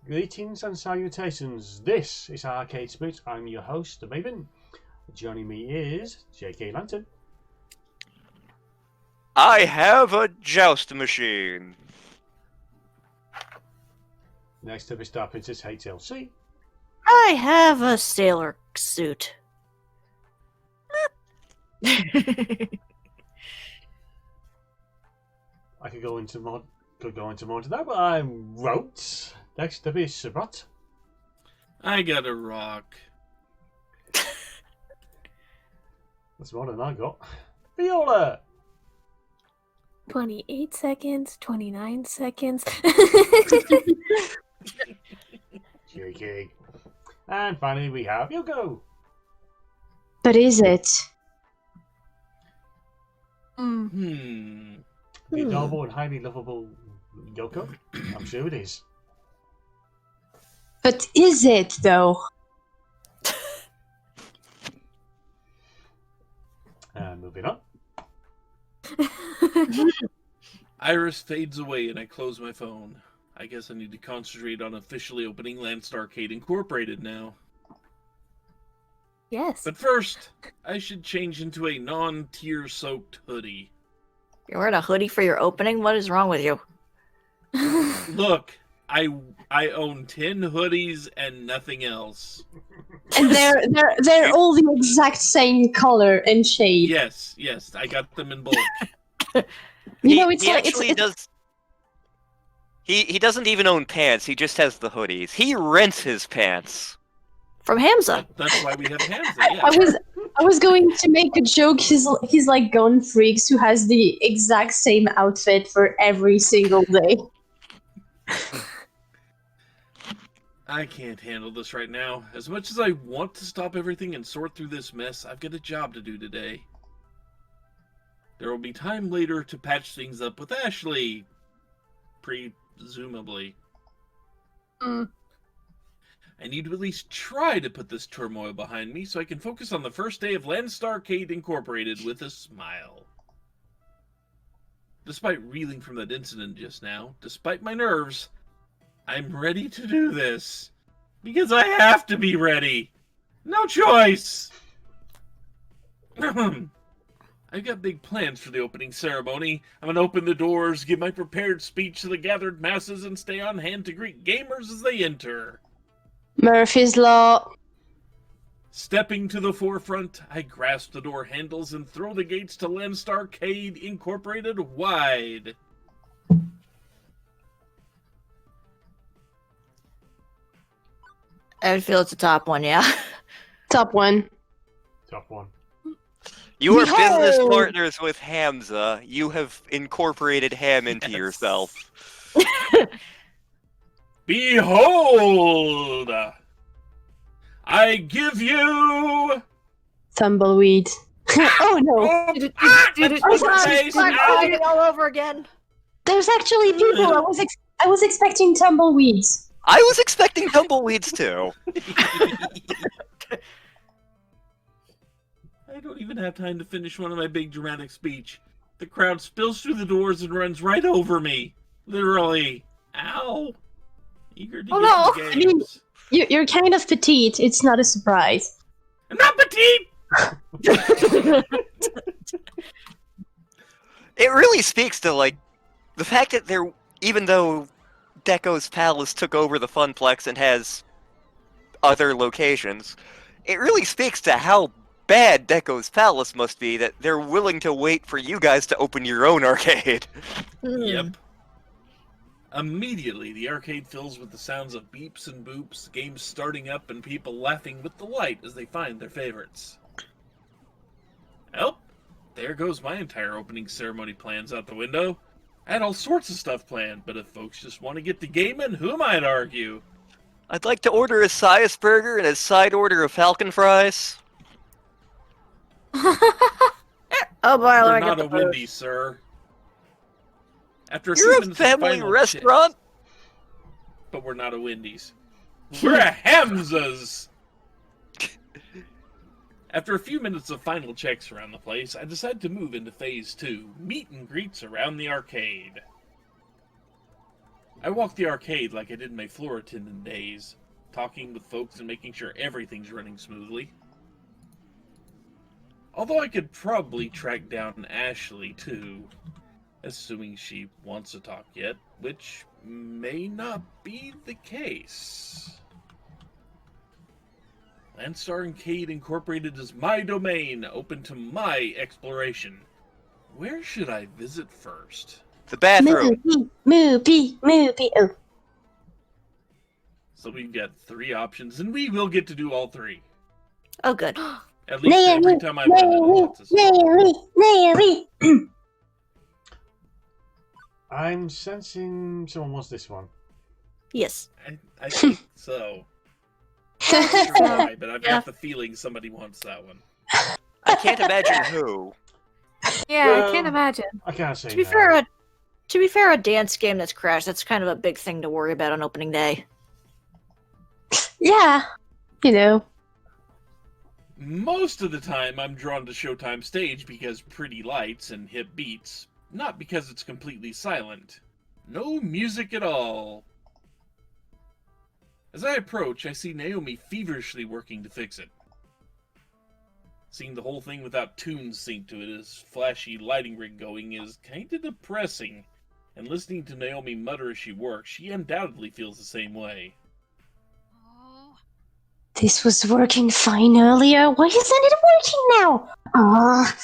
Greetings and salutations. This is Arcade Spirit. I'm your host, the Maven. Joining me is JKLantern. I have a joust machine. Next up is StarprincessHLC. I have a sailor suit. I could go into more to that, but I'm Rotes. Next up is Sabot. I got a rock. That's more than I got. Viola. 28 seconds, 29 seconds. JK. And finally we have Yoko. But is it? The adorable and highly lovable Yoko. I'm sure it is. But is it, though? And moving on. Iris fades away and I close my phone. I guess I need to concentrate on officially opening Landstarcade Incorporated now. Yes. But first, I should change into a non-tear soaked hoodie. You're wearing a hoodie for your opening? What is wrong with you? Look, I own 10 hoodies and nothing else. And they're all the exact same color and shade. Yes, I got them in bulk. You know, He doesn't even own pants. He just has the hoodies. He rents his pants. From Hamza. That's why we have Hamza. Yeah. I was going to make a joke. He's like Gone Freaks, who has the exact same outfit for every single day. I can't handle this right now. As much as I want to stop everything and sort through this mess, I've got a job to do today. There will be time later to patch things up with Ashley. Presumably. I need to at least try to put this turmoil behind me so I can focus on the first day of Landstarcade Incorporated with a smile. Despite reeling from that incident just now, despite my nerves, I'm ready to do this. Because I have to be ready. No choice. I've got big plans for the opening ceremony. I'm going to open the doors, give my prepared speech to the gathered masses, and stay on hand to greet gamers as they enter. Murphy's Law. Stepping to the forefront, I grasp the door handles and throw the gates to Landstarcade Incorporated wide. I feel it's the top one, yeah. Top one. Top one. You are Behold! business partners with Hamza. You have incorporated Ham into yourself. Behold! I give you... Tumbleweed. Oh no! All over again. There's actually people. I was expecting tumbleweeds. I was expecting tumbleweeds too. I don't even have time to finish one of my big dramatic speech. The crowd spills through the doors and runs right over me. Literally. Ow. Eager to get to the games. You're kind of petite. It's not a surprise. I'm not petite! It really speaks to, like, the fact that there, even though Deco's Palace took over the Funplex and has other locations, it really speaks to how bad Deco's Palace must be that they're willing to wait for you guys to open your own arcade. Yep. Immediately, the arcade fills with the sounds of beeps and boops, games starting up, and people laughing with delight as they find their favorites. Well, there goes my entire opening ceremony plans out the window. I had all sorts of stuff planned, but if folks just want to get to gaming, who am I to argue? I'd like to order a Sias burger and a side order of Falcon fries. Oh boy, We're I not get a the Wendy's, sir. After a You're few a minutes of family final restaurant? checks- But we're not a Wendy's. We're a Hamza's! After a few minutes of final checks around the place, I decided to move into Phase 2, meet and greets around the arcade. I walk the arcade like I did in my floor attendant days, talking with folks and making sure everything's running smoothly. Although I could probably track down Ashley, too. Assuming she wants to talk yet, which may not be the case. Landstar Arcade Incorporated is my domain, open to my exploration. Where should I visit first? The bathroom. Moo-pee. Oh. So we've got 3 options, and we will get to do all 3. Oh, good. At least every time I run it. I'm sensing someone wants this one. Yes. I think so. I'm not sure why, but I've got the feeling somebody wants that one. I can't imagine who. Yeah, Well, I can't imagine. I can't say To be no. fair, a dance game that's crashed, that's kind of a big thing to worry about on opening day. Yeah, you know. Most of the time, I'm drawn to Showtime Stage because pretty lights and hip beats, not because it's completely silent. No music at all. As I approach, I see Naomi feverishly working to fix it. Seeing the whole thing without tunes synced to it as flashy lighting rig going is kinda depressing, and listening to Naomi mutter as she works, she undoubtedly feels the same way. This was working fine earlier. Why isn't it working now? Ah.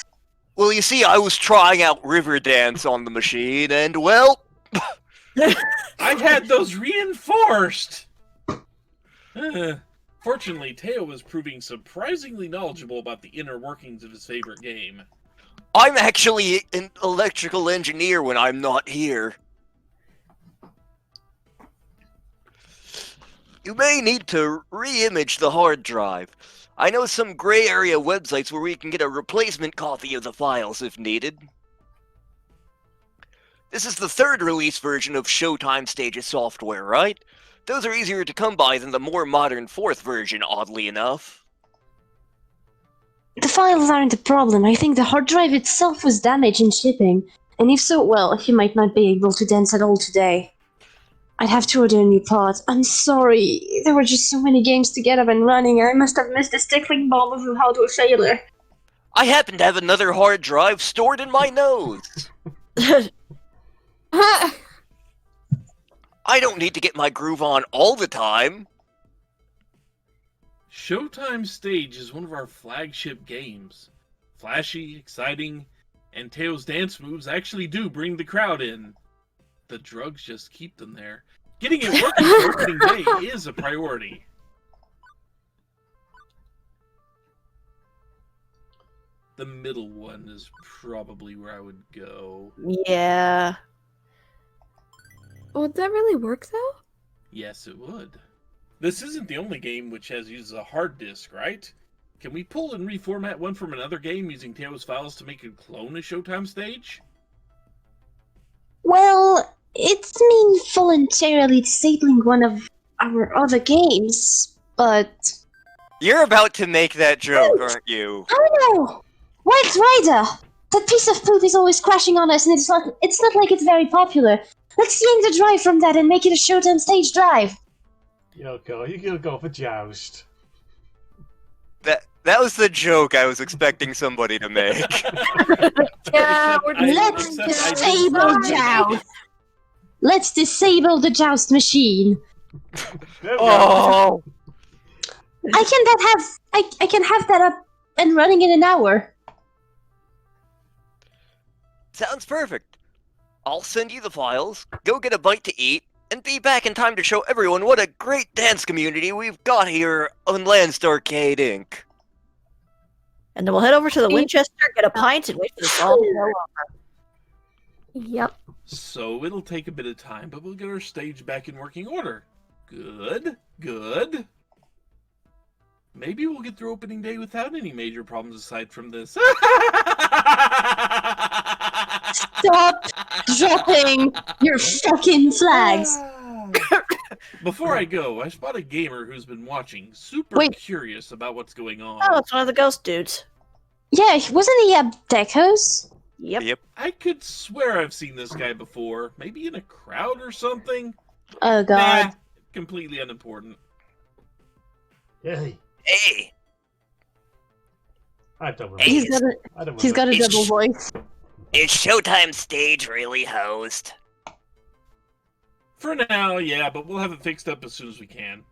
Well, you see, I was trying out River Dance on the machine, and, well... I've had those reinforced! Fortunately, Teo was proving surprisingly knowledgeable about the inner workings of his favorite game. I'm actually an electrical engineer when I'm not here. You may need to re-image the hard drive. I know some gray area websites where we can get a replacement copy of the files if needed. This is the 3rd release version of Showtime Stage's software, right? Those are easier to come by than the more modern 4th version, oddly enough. The files aren't a problem. I think the hard drive itself was damaged in shipping. And if so, well, he might not be able to dance at all today. I'd have to order a new part. I'm sorry. There were just so many games to get up and running. I must have missed a stickling bomb of How to a Sailor. I happen to have another hard drive stored in my nose. I don't need to get my groove on all the time. Showtime Stage is one of our flagship games. Flashy, exciting, and Teo's dance moves actually do bring the crowd in. The drugs just keep them there. Getting it working for opening day is a priority. The middle one is probably where I would go. Yeah. Would that really work, though? Yes, it would. This isn't the only game which has used a hard disk, right? Can we pull and reformat one from another game using Teo's files to make a clone of Showtime Stage? Well, it's me voluntarily disabling one of our other games, but... You're about to make that joke, aren't you? Oh no! White Rider! That piece of poop is always crashing on us and it's not like it's very popular. Let's yank the drive from that and make it a Showtime Stage drive. You're gonna go for Joust. That was the joke I was expecting somebody to make. Yeah, Let's disable Joust! Let's disable the Joust machine. There we go. Oh! I can have that up and running in an hour. Sounds perfect. I'll send you the files, go get a bite to eat, and be back in time to show everyone what a great dance community we've got here on Landstar Arcade Inc. And then we'll head over to the Winchester, get a pint, and wait for the all to go over. Yep. So it'll take a bit of time, but we'll get our stage back in working order. Good, good. Maybe we'll get through opening day without any major problems aside from this. Stop dropping your fucking flags. Before I go, I spot a gamer who's been watching, super Wait. curious about what's going on. Oh, it's one of the ghost dudes. Yeah, wasn't he a Decos? Yep. Yep. I could swear I've seen this guy before, maybe in a crowd or something. Oh god. Nah, completely unimportant. Hey, Hey, I don't Hey, He's remember. got a I don't he's got a It's- double voice. is Showtime stage really hosed? For now, yeah, but we'll have it fixed up as soon as we can.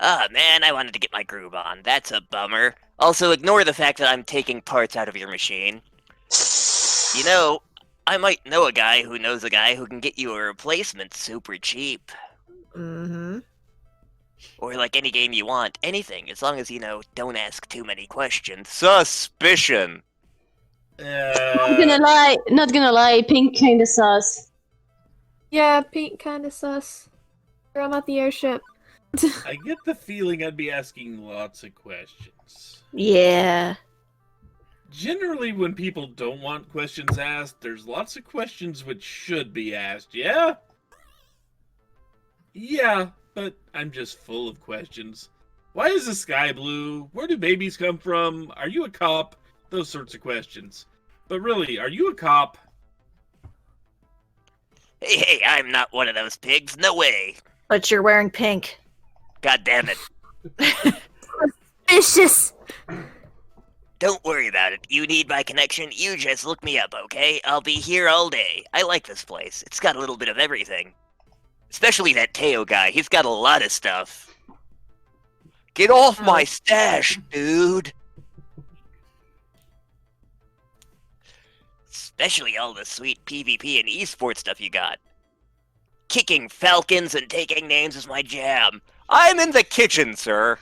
Ah, man, I wanted to get my groove on. That's a bummer. Also, ignore the fact that I'm taking parts out of your machine. You know, I might know a guy who knows a guy who can get you a replacement super cheap. Mm-hmm. Or like any game you want, anything, as long as, don't ask too many questions. Suspicion! Not gonna lie, Pink kinda sus. Yeah, Pink kinda sus. I'm at the airship. I get the feeling I'd be asking lots of questions. Yeah. Generally, when people don't want questions asked, there's lots of questions which should be asked, yeah? Yeah, but I'm just full of questions. Why is the sky blue? Where do babies come from? Are you a cop? Those sorts of questions. But really, are you a cop? Hey, I'm not one of those pigs, no way! But you're wearing pink. God damn it. Vicious! Don't worry about it. You need my connection, you just look me up, okay? I'll be here all day. I like this place. It's got a little bit of everything. Especially that Teo guy. He's got a lot of stuff. Get off my stash, dude! Especially all the sweet PvP and esports stuff you got. Kicking falcons and taking names is my jam. I'm in the kitchen, sir.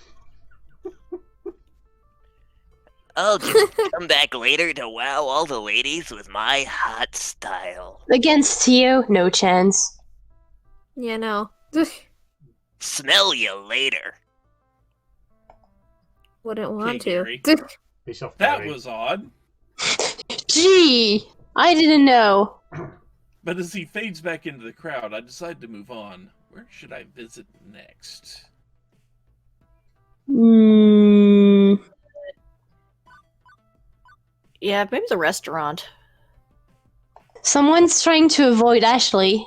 I'll just come back later to wow all the ladies with my hot style. Against Tio, no chance. Yeah, no. Smell you later. Wouldn't want Gary. to. Piss off, That Gary. was odd. Gee, I didn't know. But as he fades back into the crowd, I decide to move on. Where should I visit next? Yeah, maybe the restaurant. Someone's trying to avoid Ashley.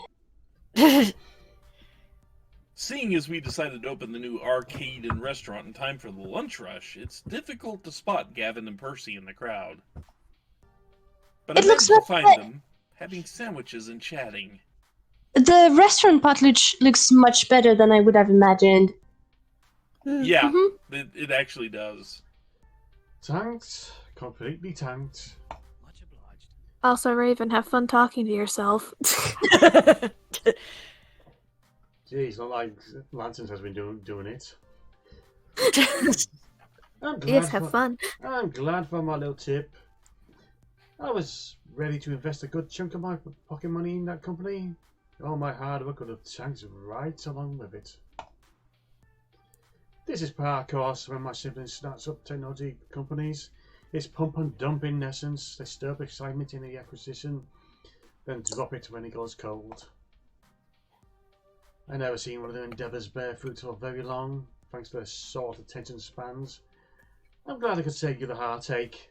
Seeing as we decided to open the new arcade and restaurant in time for the lunch rush, it's difficult to spot Gavin and Percy in the crowd. But I It looks managed to like find that- them, having sandwiches and chatting. The restaurant part looks much better than I would have imagined. Yeah, Mhm. it actually does. Tanked. Completely tanked. Also, Raven, have fun talking to yourself. Jeez, not like Lanterns has been doing it. I'm glad Yes, have fun. I'm glad for my little tip. I was ready to invest a good chunk of my pocket money in that company. All my hard work would have tanked right along with it. This is par course when my siblings starts up technology companies. It's pump and dump in essence. They stir up excitement in the acquisition, then drop it when it goes cold. I never seen one of their endeavours bear fruit for very long, thanks to their short attention spans. I'm glad I could save you the heartache.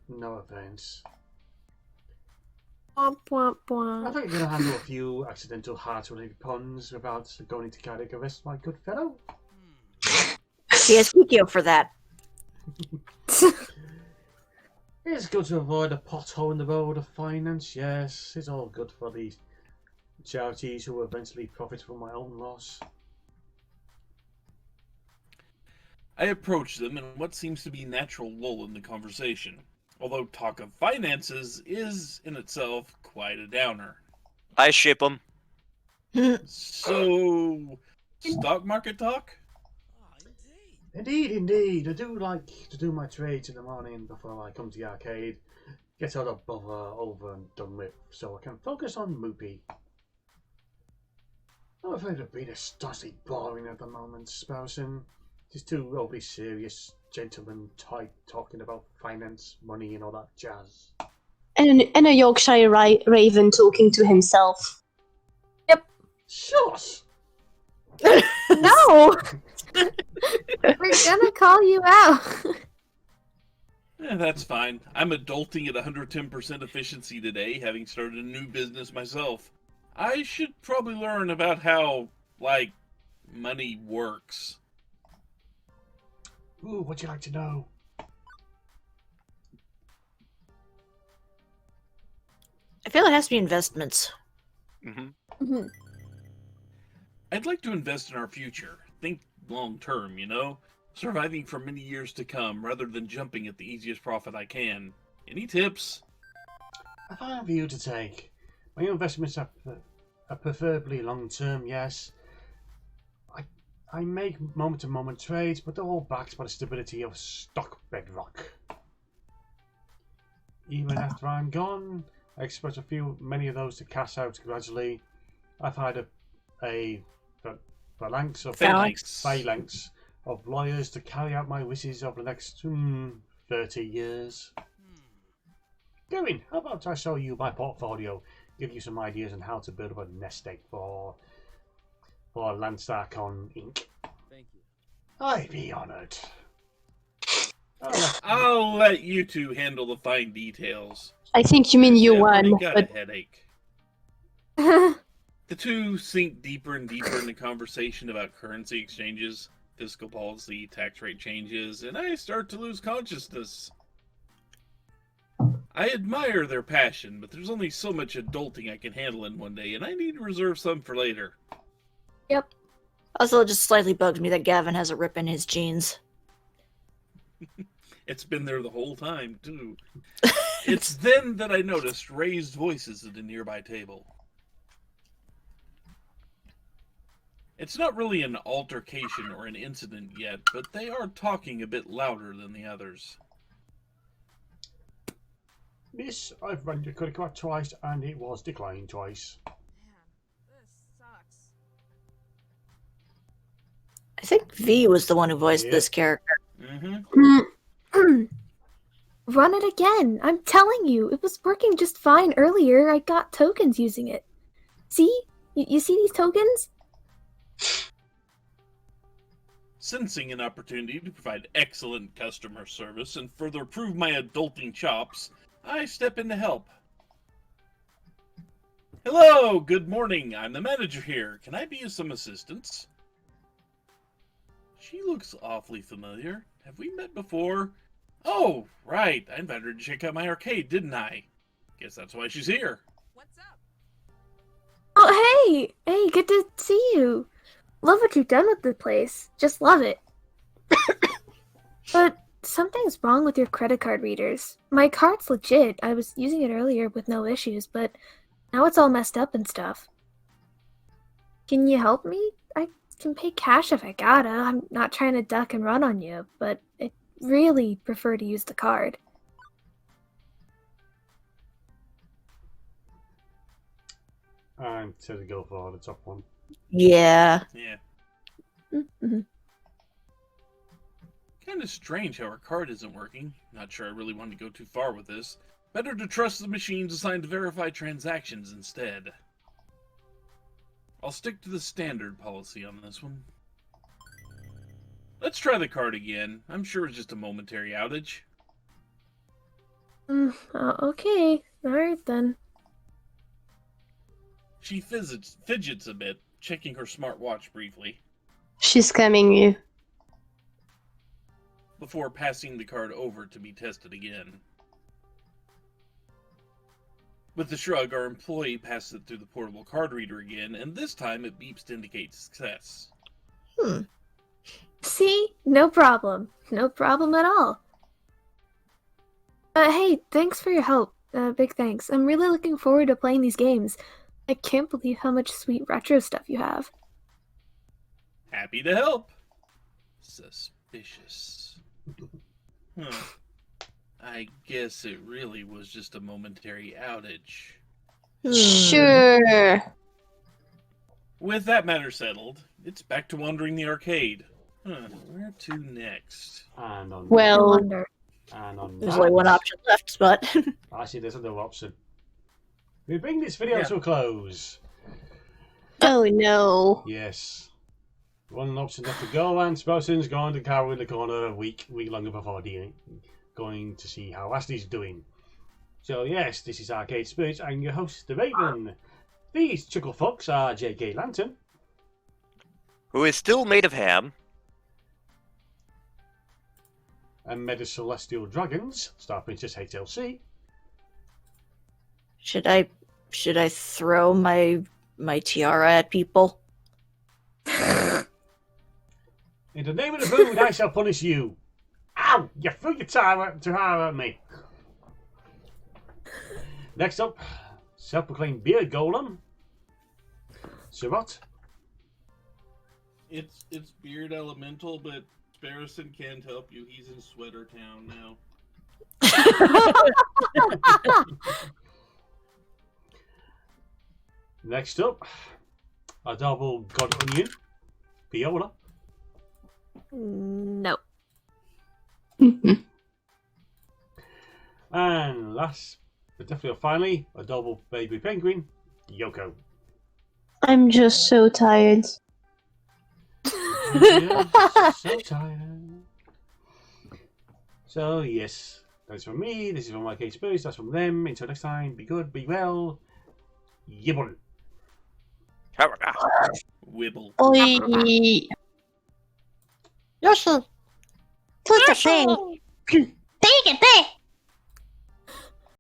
No offense. Womp womp I womp. think you're going to handle a few accidental heart-related puns without going into cardiac arrest, my good fellow. He has Kikyo for that. It's good to avoid a pothole in the road of finance, yes. It's all good for the charities who will eventually profit from my own loss. I approach them in what seems to be a natural lull in the conversation, although talk of finances is, in itself, quite a downer. I ship them. So, stock market talk? Indeed, indeed. I do like to do my trades in the morning before I come to the arcade. Get all the bother over and done with, so I can focus on Moopy. I'm afraid of being astonishingly boring at the moment, Sparrowson. Just too overly serious gentleman type talking about finance, money and all that jazz. And a Yorkshire raven talking to himself. Shush! No! We're gonna call you out. That's fine. I'm adulting at 110% efficiency today, having started a new business myself. I should probably learn about how, like, money works. Ooh, what'd you like to know? I feel it has to be investments. Mm-hmm. I'd like to invest in our future. Think long term, you know? Surviving for many years to come, rather than jumping at the easiest profit I can. Any tips? A fine view to take. My investments are preferably long term, yes. I make moment to moment trades, but they're all backed by the stability of stock bedrock. Even after I'm gone, I expect many of those to cash out gradually. I've had a phalanx of lawyers to carry out my wishes over the next 30 years. Going, how about I show you my portfolio, give you some ideas on how to build up a nest egg for Landstarcon Inc. Thank you. I'd be honoured. I'll let you two handle the fine details. I think you mean you I've already won, got but a headache. The two sink deeper and deeper into conversation about currency exchanges, fiscal policy, tax rate changes, and I start to lose consciousness. I admire their passion, but there's only so much adulting I can handle in one day, and I need to reserve some for later. Yep. Also, it just slightly bugs me that Gavin has a rip in his jeans. It's been there the whole time, too. It's then that I noticed raised voices at a nearby table. It's not really an altercation or an incident yet, but they are talking a bit louder than the others. Miss, I've run your credit card twice and it was declined twice. Man, this sucks. I think V was the one who voiced Yeah. this character. Mm-hmm. Run it again. I'm telling you, it was working just fine earlier. I got tokens using it. See? You see these tokens? Sensing an opportunity to provide excellent customer service and further prove my adulting chops, I step in to help. Hello, good morning. I'm the manager here. Can I be of some assistance? She looks awfully familiar. Have we met before? Oh, right. I invited her to check out my arcade, didn't I? Guess that's why she's here. What's up? Oh, hey! Hey, good to see you. Love what you've done with the place. Just love it. But something's wrong with your credit card readers. My card's legit. I was using it earlier with no issues, but now it's all messed up and stuff. Can you help me? I can pay cash if I gotta. I'm not trying to duck and run on you, but I really prefer to use the card. I'm to go for the top one. Yeah. Yeah. Mm-hmm. Kind of strange how her card isn't working. Not sure I really want to go too far with this. Better to trust the machines assigned to verify transactions instead. I'll stick to the standard policy on this one. Let's try the card again. I'm sure it's just a momentary outage. Okay. Alright then. She fidgets a bit, checking her smartwatch briefly, she's scamming you. before passing the card over to be tested again. With a shrug, our employee passes it through the portable card reader again, and this time it beeps to indicate success. See? No problem. No problem at all. Hey, thanks for your help. Big thanks. I'm really looking forward to playing these games. I can't believe how much sweet retro stuff you have. Happy to help. Suspicious. I guess it really was just a momentary outage. Sure. With that matter settled, it's back to wandering the arcade. Where to next? And on I Well, wonder. and on There's that, only one option left, but Actually, there's another option. We bring this video Yeah. to a close. oh no. Yes. One option left to go, and Sparrowson's gone to cower in the corner a week longer before going to see how Ashley's doing. So yes, this is Arcade Spirits and your host, the Raven. These chuckle fucks are JKLantern, Who is still made of ham. and Meta Celestial Dragons, StarprincessHLC. Should I throw my tiara at people? In the name of the food, I shall punish you. Ow! You threw your tiara at me. Next up, self-proclaimed beard golem, Sirot. It's Beard Elemental, but Sparrowson can't help you. He's in Sweater Town now. Next up, a double god onion, Viola. No. And last, but definitely finally, a double baby penguin, Yoko. I'm just so tired. So tired. So yes, that's from me. This is from my case Spurs. That's from them. Until next time, be good, be well. Yibble. Wibble. Oi! Yoshi! Tutto bene! Take it there!